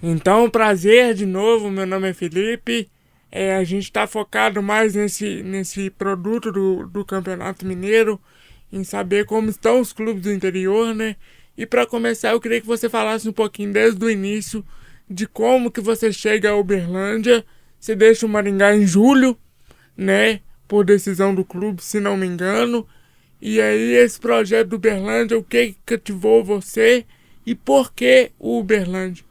Então, prazer de novo, meu nome é Felipe. A gente está focado mais nesse produto do Campeonato Mineiro, em saber como estão os clubes do interior, né? E para começar, eu queria que você falasse um pouquinho desde o início de como que você chega a Uberlândia. Você deixa o Maringá em julho, né? Por decisão do clube, se não me engano. E aí, esse projeto do Uberlândia, o que cativou você e por que o Uberlândia?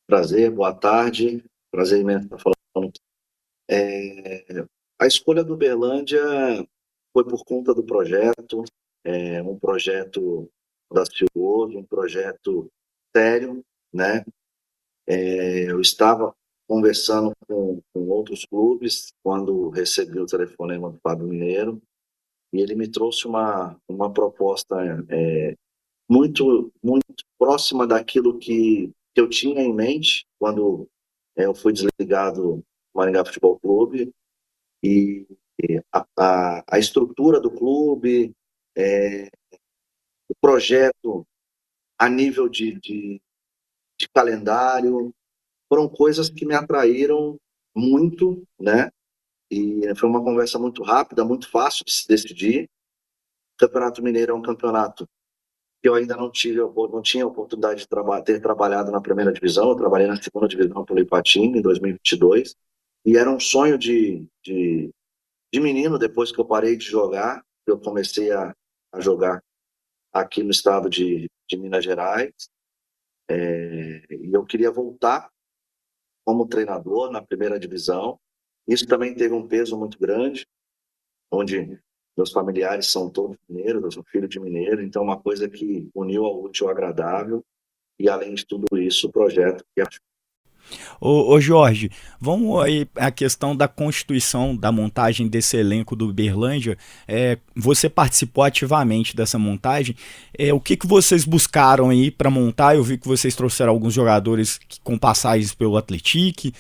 Prazer, boa tarde. Prazer imenso estar falando. É, a escolha do Uberlândia foi por conta do projeto, um projeto audacioso, um projeto sério, né? Eu estava conversando com outros clubes quando recebi o telefonema do Fábio Mineiro e ele me trouxe uma proposta muito próxima daquilo que eu tinha em mente quando eu fui desligado do Maringá Futebol Clube e a estrutura do clube, é, o projeto a nível de calendário, foram coisas que me atraíram muito, né? E foi uma conversa muito rápida, muito fácil de se decidir. O Campeonato Mineiro é um campeonato que eu ainda não tinha a oportunidade de ter trabalhado na primeira divisão. Eu trabalhei na segunda divisão pelo Ipatinga em 2022 e era um sonho de menino. Depois que eu parei de jogar, eu comecei a jogar aqui no estado de Minas Gerais, e eu queria voltar como treinador na primeira divisão. Isso também teve um peso muito grande, onde meus familiares são todos mineiros, eu sou filho de mineiro, então uma coisa que uniu ao útil ao agradável. E, além de tudo isso, o projeto que Ô Jorge, vamos aí à questão da constituição, da montagem desse elenco do Uberlândia. Você participou ativamente dessa montagem. O que vocês buscaram aí para montar? Eu vi que vocês trouxeram alguns jogadores com passagens pelo Atlético.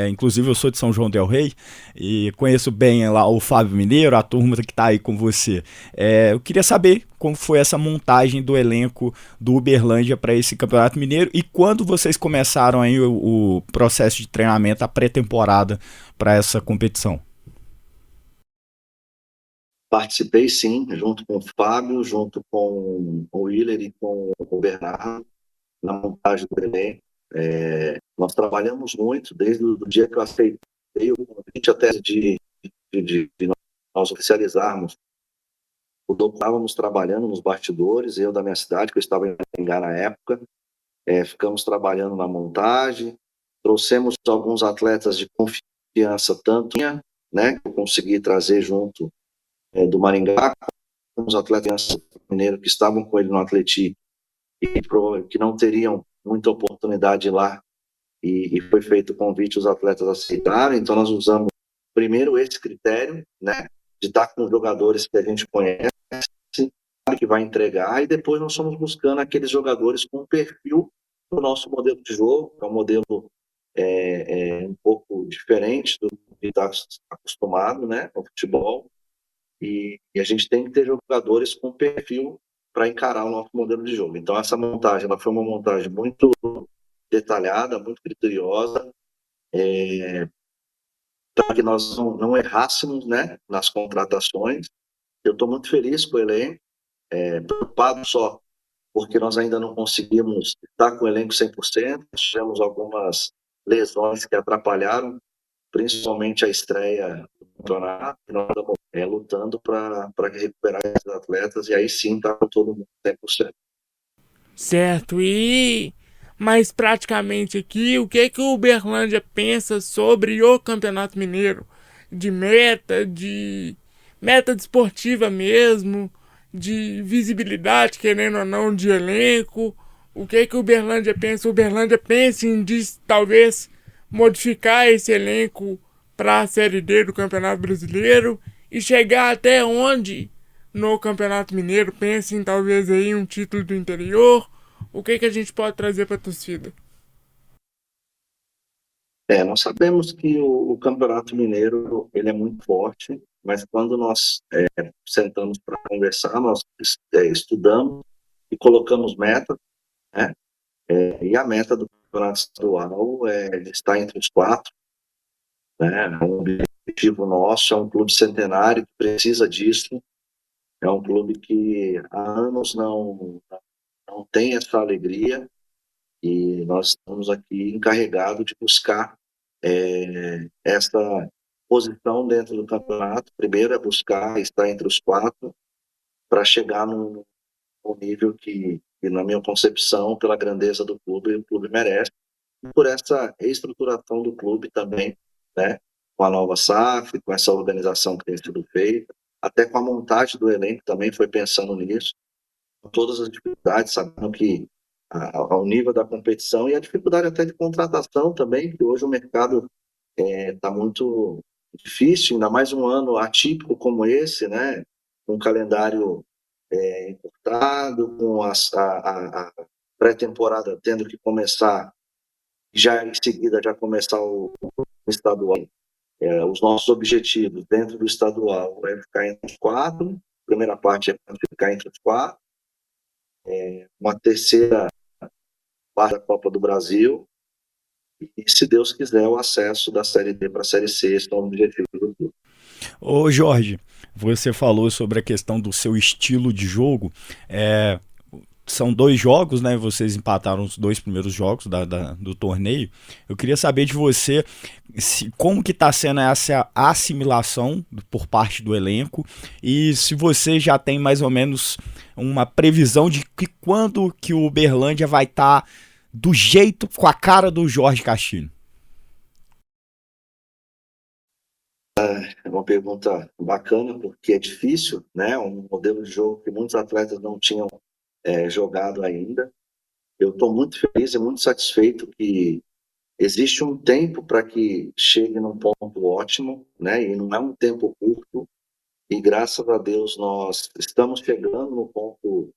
Inclusive eu sou de São João del Rei e conheço bem lá o Fábio Mineiro, a turma que está aí com você. Eu queria saber como foi essa montagem do elenco do Uberlândia para esse Campeonato Mineiro e quando vocês começaram aí o processo de treinamento, a pré-temporada para essa competição. participei, sim, junto com o Fábio, junto com o Willer e com o Bernardo, na montagem do elenco. Nós trabalhamos muito, desde o dia que eu aceitei o convite até de nós oficializarmos. Estávamos trabalhando nos bastidores, eu da minha cidade, que eu estava em Maringá na época, ficamos trabalhando na montagem, trouxemos alguns atletas de confiança, tanto minha, né, que eu consegui trazer junto do Maringá, com os atletas mineiros que estavam com ele no Atleti e que não teriam muita oportunidade lá, e foi feito o convite, os atletas aceitaram. Então nós usamos primeiro esse critério, né, de estar com jogadores que a gente conhece, que vai entregar, e depois nós fomos buscando aqueles jogadores com perfil do nosso modelo de jogo, que é um modelo um pouco diferente do que está acostumado, né, no futebol, e a gente tem que ter jogadores com perfil para encarar o nosso modelo de jogo. Então essa montagem, ela foi uma montagem muito detalhada, muito criteriosa, para que nós não errássemos, né, nas contratações. Eu estou muito feliz com o elenco, preocupado só porque nós ainda não conseguimos estar com o elenco 100%, tivemos algumas lesões que atrapalharam, principalmente a estreia do campeonato, e nós estamos lutando para recuperar esses atletas e aí sim estar com todo mundo 100%. Certo, e mais praticamente aqui, o que o Uberlândia pensa sobre o Campeonato Mineiro? De meta desportiva mesmo, de visibilidade, querendo ou não, de elenco. O que o Uberlândia pensa? O Uberlândia pensa em talvez modificar esse elenco para a Série D do Campeonato Brasileiro e chegar até onde no Campeonato Mineiro, pensa em talvez aí um título do interior. O que a gente pode trazer para a torcida? Nós sabemos que o Campeonato Mineiro ele é muito forte, mas quando nós sentamos para conversar, nós estudamos e colocamos metas, né? E a meta do campeonato estadual é de estar entre os quatro, né? É um objetivo nosso, é um clube centenário que precisa disso, é um clube que há anos não tem essa alegria e nós estamos aqui encarregados de buscar essa posição dentro do campeonato. Primeiro é buscar estar entre os quatro para chegar num nível que, na minha concepção, pela grandeza do clube, o clube merece. E por essa reestruturação do clube também, né? Com a nova SAF, com essa organização que tem sido feita, até com a montagem do elenco também foi pensando nisso, com todas as dificuldades, sabendo que ao nível da competição e a dificuldade até de contratação também, que hoje o mercado está muito difícil, ainda mais um ano atípico como esse, né? Um calendário encurtado, com a pré-temporada tendo que começar, já em seguida já começar o estadual. Os nossos objetivos dentro do estadual é ficar entre os quatro, a primeira parte é ficar entre os quatro, uma terceira parte da Copa do Brasil, e, se Deus quiser, o acesso da Série D para a Série C, esse é o objetivo do clube. Ô Jorge, você falou sobre a questão do seu estilo de jogo. São 2 jogos, né? Vocês empataram os 2 primeiros jogos do torneio. Eu queria saber de você como que está sendo essa assimilação por parte do elenco e se você já tem mais ou menos uma previsão de que quando que o Uberlândia vai estar do jeito, com a cara do Jorge Castilho. É uma pergunta bacana, porque é difícil, né? Um modelo de jogo que muitos atletas não tinham jogado ainda. Eu estou muito feliz e muito satisfeito que existe um tempo para que chegue num ponto ótimo, né? E não é um tempo curto. E graças a Deus nós estamos chegando no ponto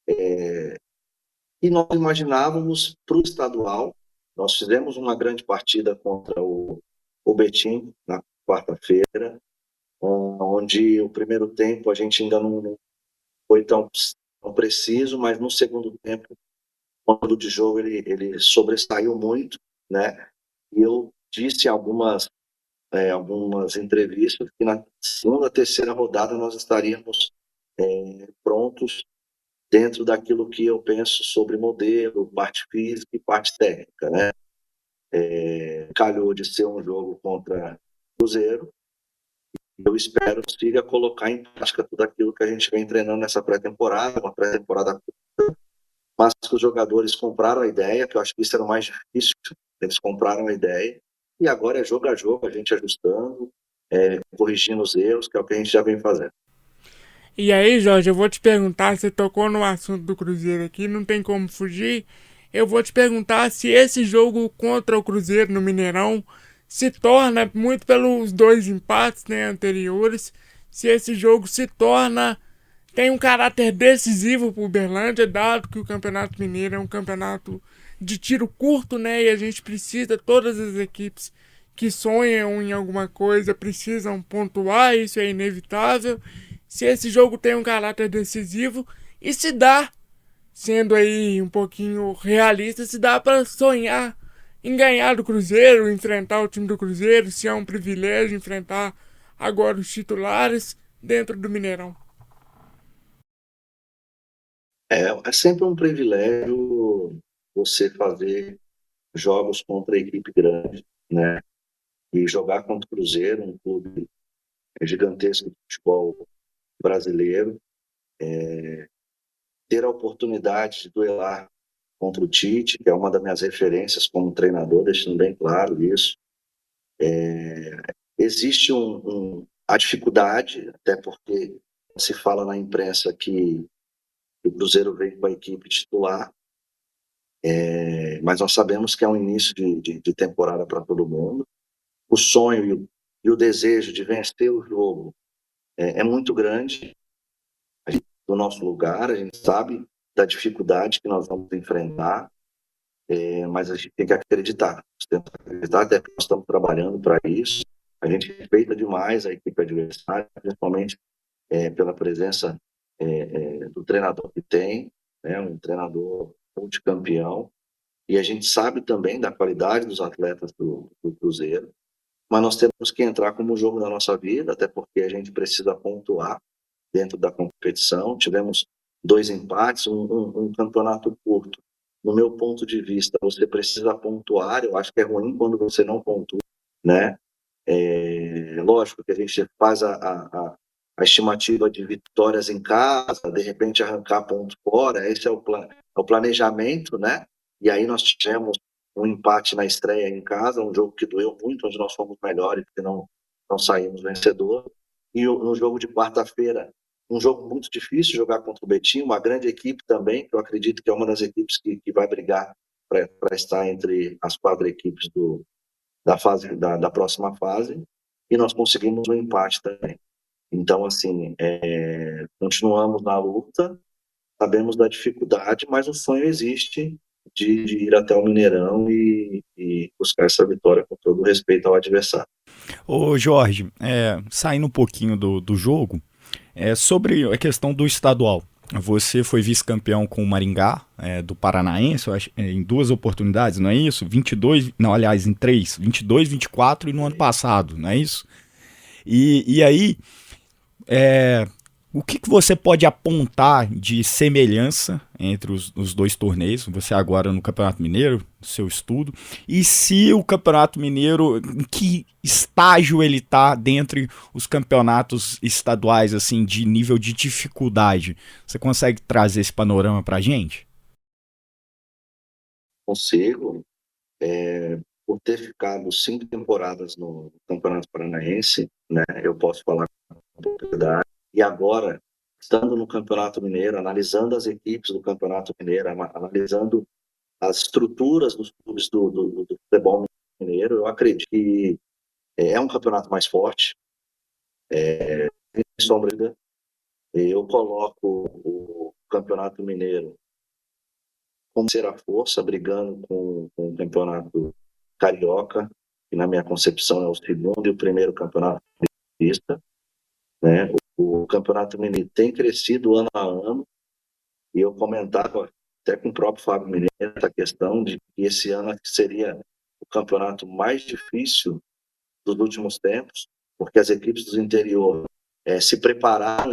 que nós imaginávamos para o estadual. Nós fizemos uma grande partida contra o Betim na quarta-feira, onde o primeiro tempo a gente ainda não foi tão preciso, mas no segundo tempo, o modo de jogo ele sobressaiu muito, né? E eu disse em algumas entrevistas que na segunda, terceira rodada nós estaríamos prontos dentro daquilo que eu penso sobre modelo, parte física e parte técnica, né? Calhou de ser um jogo contra o Cruzeiro. Eu espero que consiga colocar em prática tudo aquilo que a gente vem treinando nessa pré-temporada, uma pré-temporada curta, mas que os jogadores compraram a ideia, que eu acho que isso era o mais difícil, eles compraram a ideia, e agora é jogo a jogo, a gente ajustando, corrigindo os erros, que é o que a gente já vem fazendo. E aí, Jorge, eu vou te perguntar, você tocou no assunto do Cruzeiro aqui, não tem como fugir. Eu vou te perguntar se esse jogo contra o Cruzeiro no Mineirão se torna, muito pelos 2 empates, né, anteriores, se esse jogo se torna, tem um caráter decisivo para o Uberlândia, dado que o Campeonato Mineiro é um campeonato de tiro curto, né, e a gente precisa, todas as equipes que sonham em alguma coisa precisam pontuar, isso é inevitável. Se esse jogo tem um caráter decisivo e se dá, sendo aí um pouquinho realista, se dá para sonhar em ganhar do Cruzeiro, enfrentar o time do Cruzeiro, se é um privilégio enfrentar agora os titulares dentro do Mineirão. É sempre um privilégio você fazer jogos contra a equipe grande, né? E jogar contra o Cruzeiro, um clube gigantesco de futebol brasileiro, ter a oportunidade de duelar contra o Tite, que é uma das minhas referências como treinador, deixando bem claro isso. Existe a dificuldade, até porque se fala na imprensa que o Cruzeiro veio com a equipe titular, mas nós sabemos que é um início de temporada para todo mundo. O sonho e o desejo de vencer o jogo é muito grande do nosso lugar, a gente sabe da dificuldade que nós vamos enfrentar, mas a gente tem que acreditar. Nós temos que acreditar, até porque nós estamos trabalhando para isso. A gente respeita demais a equipe adversária, principalmente pela presença do treinador que tem, né, um treinador multicampeão. e a gente sabe também da qualidade dos atletas do Cruzeiro, mas nós temos que entrar como jogo da nossa vida, até porque a gente precisa pontuar dentro da competição. Tivemos 2 empates, um campeonato curto. No meu ponto de vista, você precisa pontuar. Eu acho que é ruim quando você não pontua, né? Lógico que a gente faz a estimativa de vitórias em casa, de repente arrancar ponto fora, esse é o planejamento, né? E aí nós tivemos um empate na estreia em casa, um jogo que doeu muito, onde nós fomos melhores, porque não saímos vencedor. E no jogo de quarta-feira, um jogo muito difícil, jogar contra o Betim, uma grande equipe também, que eu acredito que é uma das equipes que vai brigar para estar entre as 4 equipes da próxima fase, e nós conseguimos um empate também. Então, assim, continuamos na luta, sabemos da dificuldade, mas o sonho existe de ir até o Mineirão e buscar essa vitória com todo o respeito ao adversário. Ô Jorge, saindo um pouquinho do jogo, sobre a questão do estadual. Você foi vice-campeão com o Maringá, do Paranaense, eu acho, em 2 oportunidades, não é isso? 22, não, aliás, em 3, 22, 24 e no ano passado, não é isso? E aí, o que você pode apontar de semelhança entre os 2 torneios? Você agora no Campeonato Mineiro, seu estudo, e se o Campeonato Mineiro, em que estágio ele está dentre os campeonatos estaduais, assim, de nível de dificuldade? Você consegue trazer esse panorama para a gente? Consigo. Por ter ficado 5 temporadas no Campeonato Paranaense, né, eu posso falar com propriedade. E agora, estando no Campeonato Mineiro, analisando as equipes do Campeonato Mineiro, analisando as estruturas dos clubes do futebol mineiro, eu acredito que é um campeonato mais forte, sem sombra de dúvida. Eu coloco o Campeonato Mineiro como terceira força, brigando com o Campeonato Carioca, que na minha concepção é o segundo e o primeiro campeonato paulista, né? O Campeonato Mineiro tem crescido ano a ano, e eu comentava até com o próprio Fábio Mineiro essa questão de que esse ano seria o campeonato mais difícil dos últimos tempos, porque as equipes do interior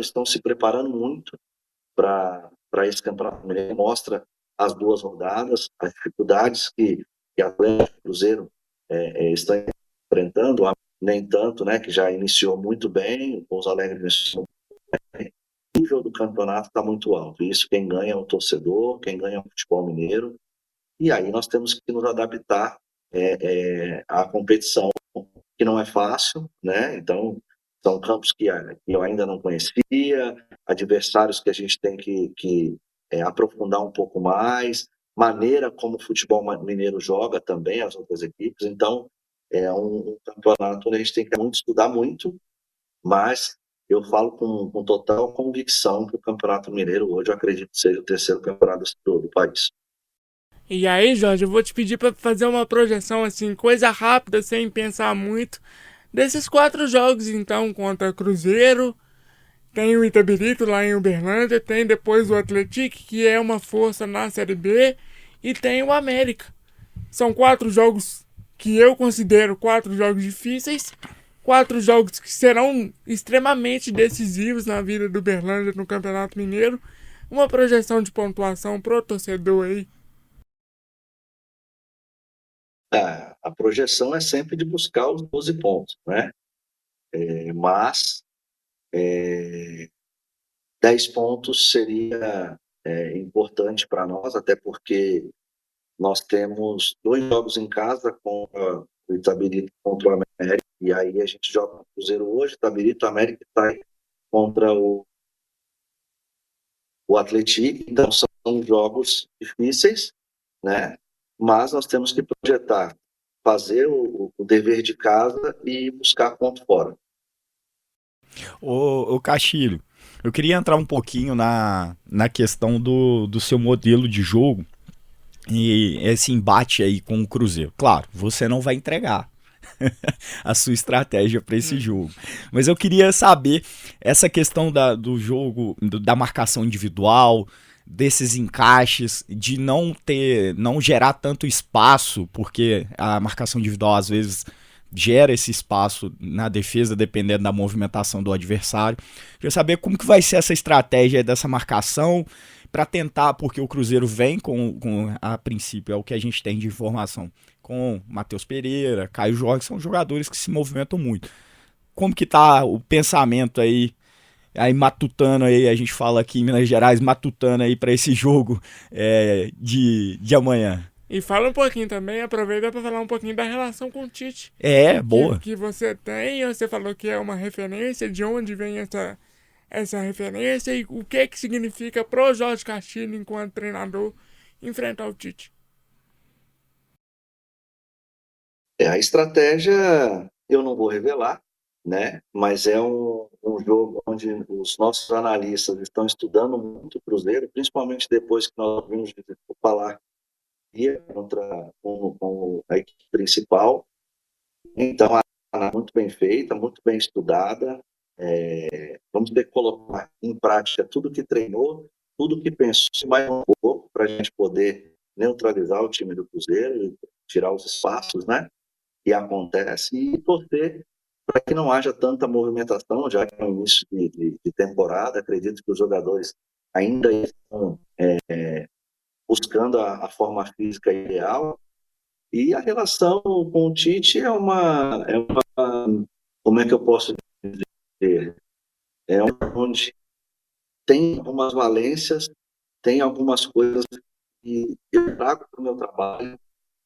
estão se preparando muito para esse Campeonato Mineiro. Mostra as 2 rodadas, as dificuldades que Atlético e Cruzeiro estão enfrentando, nem tanto, né, que já iniciou muito bem, o Pouso Alegre iniciou muito bem. O nível do campeonato está muito alto, e isso quem ganha é o torcedor, quem ganha é o futebol mineiro, e aí nós temos que nos adaptar à competição, que não é fácil, né? Então, são campos que eu ainda não conhecia, adversários que a gente tem que aprofundar um pouco mais, maneira como o futebol mineiro joga também, as outras equipes. Então, é um campeonato onde a gente tem que estudar muito, mas eu falo com total convicção que o Campeonato Mineiro hoje eu acredito que seja o terceiro campeonato do país. E aí, Jorge, eu vou te pedir para fazer uma projeção assim, coisa rápida, sem pensar muito, desses 4 jogos, então, contra Cruzeiro, tem o Itabirito lá em Uberlândia, tem depois o Atlético, que é uma força na Série B, e tem o América. São 4 jogos que eu considero 4 jogos difíceis, 4 jogos que serão extremamente decisivos na vida do Uberlândia no Campeonato Mineiro. Uma projeção de pontuação pro torcedor aí. A projeção é sempre de buscar os 12 pontos, né? Mas 10 pontos seria importante para nós, até porque nós temos 2 jogos em casa contra o Itabirito contra o América, e aí a gente joga com o Cruzeiro hoje, Itabirito, América está contra o Atlético, então são jogos difíceis, né? Mas nós temos que projetar, fazer o dever de casa e buscar ponto fora. Ô Castilho, eu queria entrar um pouquinho na questão do seu modelo de jogo e esse embate aí com o Cruzeiro. Claro, você não vai entregar a sua estratégia para esse jogo, mas eu queria saber essa questão do jogo, da marcação individual, desses encaixes, de não gerar tanto espaço, porque a marcação individual às vezes gera esse espaço na defesa, dependendo da movimentação do adversário. Queria saber como que vai ser essa estratégia dessa marcação para tentar, porque o Cruzeiro vem a princípio, é o que a gente tem de informação, com Matheus Pereira, Caio Jorge, são jogadores que se movimentam muito. Como que tá o pensamento aí matutando aí, a gente fala aqui em Minas Gerais, matutando aí para esse jogo de amanhã? E fala um pouquinho também, aproveita para falar um pouquinho da relação com o Tite. Boa. Que você tem, você falou que é uma referência, de onde vem essa referência e o que significa pro Jorge Castilho, enquanto treinador, enfrentar o Tite. A estratégia eu não vou revelar, né? Mas é um jogo onde os nossos analistas estão estudando muito o Cruzeiro, principalmente depois que nós vimos falar com a equipe principal. Então, a muito bem feita, muito bem estudada. Vamos ter que colocar em prática tudo que treinou, tudo que pensou, mais um pouco, para a gente poder neutralizar o time do Cruzeiro, tirar os espaços, né? Que acontece, e torcer para que não haja tanta movimentação, já que é o início de temporada. Acredito que os jogadores ainda estão buscando a forma física ideal, e a relação com o Tite como é que eu posso dizer? Onde tem algumas valências, tem algumas coisas que eu trago para o meu trabalho,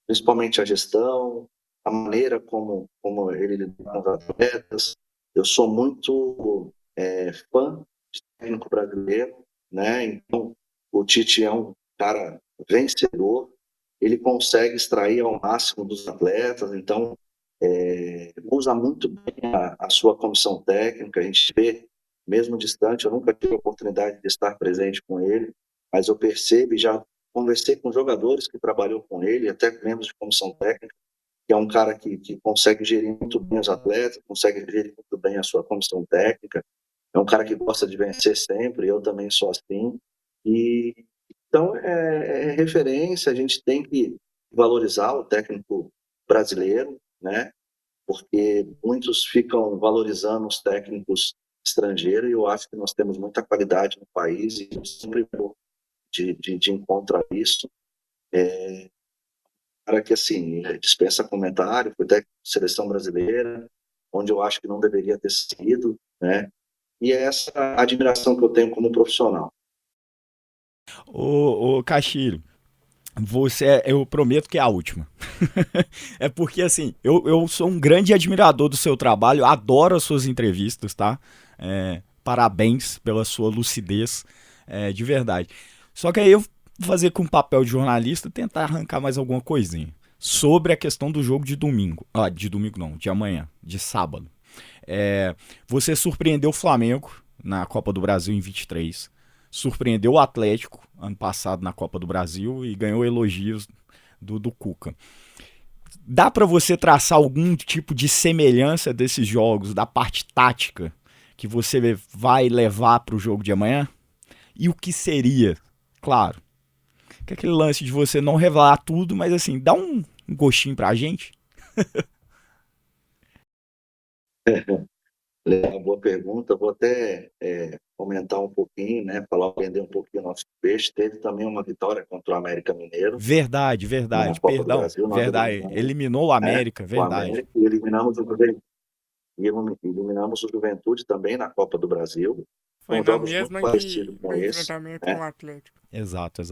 principalmente a gestão, a maneira como ele lida com os atletas. Eu sou muito fã de técnico brasileiro, né? Então, o Tite é um cara vencedor, ele consegue extrair ao máximo dos atletas, então usa muito bem a sua comissão técnica. A gente vê, mesmo distante, eu nunca tive a oportunidade de estar presente com ele, mas eu percebo e já conversei com jogadores que trabalhou com ele, até membros de comissão técnica, que é um cara que consegue gerir muito bem os atletas, consegue gerir muito bem a sua comissão técnica, é um cara que gosta de vencer sempre, eu também sou assim, e então é referência. A gente tem que valorizar o técnico brasileiro, né? Porque muitos ficam valorizando os técnicos estrangeiros, e eu acho que nós temos muita qualidade no país, e eu sempre vou de encontro a isso. Cara que, assim, dispensa comentário, foi técnico de seleção brasileira, onde eu acho que não deveria ter sido, né? E é essa admiração que eu tenho como profissional. Ô Castilho, eu prometo que é a última. É porque, assim, eu sou um grande admirador do seu trabalho, adoro as suas entrevistas, tá? Parabéns pela sua lucidez, de verdade. Só que aí eu vou fazer com o papel de jornalista, tentar arrancar mais alguma coisinha sobre a questão do jogo de domingo. De domingo não, de amanhã, de sábado. Você surpreendeu o Flamengo na Copa do Brasil em 23, surpreendeu o Atlético ano passado na Copa do Brasil e ganhou elogios do Cuca. Dá para você traçar algum tipo de semelhança desses jogos, da parte tática, que você vai levar para o jogo de amanhã? E o que seria? Claro, que é aquele lance de você não revelar tudo, mas assim, dá um gostinho pra gente. Boa pergunta. Vou até comentar um pouquinho, né? Vender um pouquinho o nosso peixe. Teve também uma vitória contra o América Mineiro. Verdade, Na Copa do perdão, Brasil, verdade. Eliminou o América, verdade. O América, e eliminamos o Juventude também na Copa do Brasil. Foi São na jogos muito mesma parecidos com do esse, enfrentamento né? com o Atlético. Exato.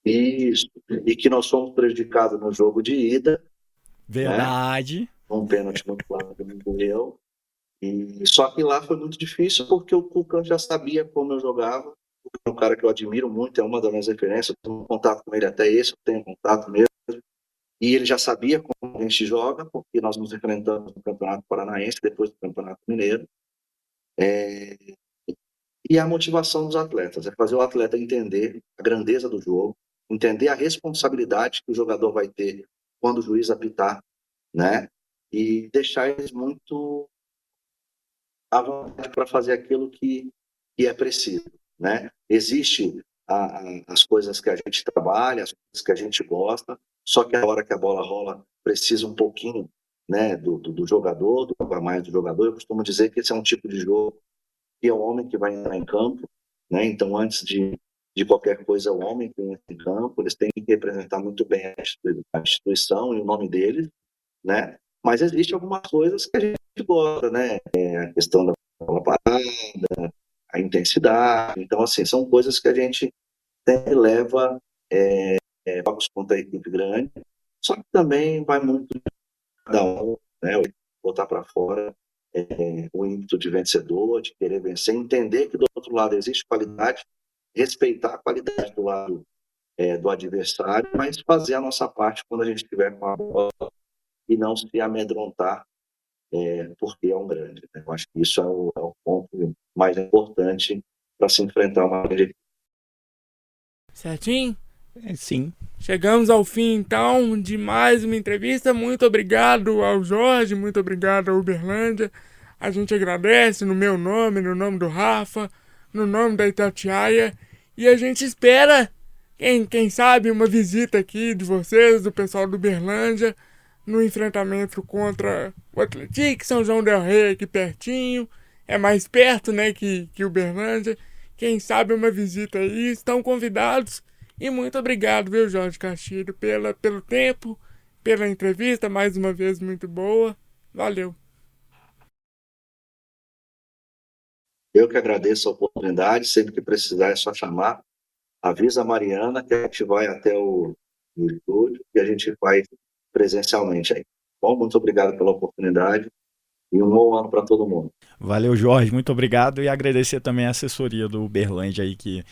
Isso. E que nós fomos prejudicados no jogo de ida. Verdade. Né? Um pênalti muito claro que me doeu. E só que lá foi muito difícil, porque o Cuca já sabia como eu jogava. O Cuca é um cara que eu admiro muito, é uma das minhas referências. Eu tenho contato com ele até esse, eu tenho contato mesmo. E ele já sabia como a gente joga, porque nós nos enfrentamos no Campeonato Paranaense, depois do Campeonato Mineiro. E a motivação dos atletas é fazer o atleta entender a grandeza do jogo, entender a responsabilidade que o jogador vai ter quando o juiz apitar, né? E deixar eles muito à vontade para fazer aquilo que é preciso, né? Existe as coisas que a gente trabalha, as coisas que a gente gosta, só que a hora que a bola rola precisa um pouquinho, né, do jogador, do a mais do jogador. Eu costumo dizer que esse é um tipo de jogo que é o homem que vai entrar em campo, né? Então, antes de qualquer coisa, é o homem que entra em campo, eles têm que representar muito bem a instituição e o nome deles, né? Mas existe algumas coisas que a gente gosta, né? A questão da bola parada, a intensidade. Então, assim, são coisas que a gente sempre leva jogos contra a equipe grande, só que também vai muito de cada um, né? Botar para fora o ímpeto de vencedor, de querer vencer, entender que do outro lado existe qualidade, respeitar a qualidade do lado do adversário, mas fazer a nossa parte quando a gente estiver com a bola e não se amedrontar porque é um grande. Né? Eu acho que isso é o ponto mais importante para se enfrentar uma grande equipe. Certinho? Sim. Chegamos ao fim, então, de mais uma entrevista. Muito obrigado ao Jorge, muito obrigado ao Uberlândia. A gente agradece no meu nome, no nome do Rafa, no nome da Itatiaia. E a gente espera, quem sabe, uma visita aqui de vocês, do pessoal do Uberlândia, no enfrentamento contra o Atlético, São João del Rei, aqui pertinho. É mais perto, né, que Uberlândia. Quem sabe uma visita aí, estão convidados. E muito obrigado, viu, Jorge Castilho, pelo tempo, pela entrevista, mais uma vez muito boa. Valeu. Eu que agradeço a oportunidade, sempre que precisar é só chamar. Avisa a Mariana que a gente vai até o estúdio e a gente vai presencialmente aí. Bom, muito obrigado pela oportunidade e um bom ano para todo mundo. Valeu, Jorge, muito obrigado, e agradecer também a assessoria do Uberlândia aí que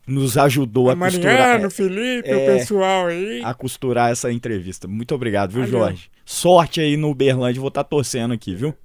nos ajudou a costurar. Mariano, Felipe, o pessoal aí. A costurar essa entrevista. Muito obrigado, viu, Jorge? Sorte aí no Uberlândia, vou estar torcendo aqui, viu?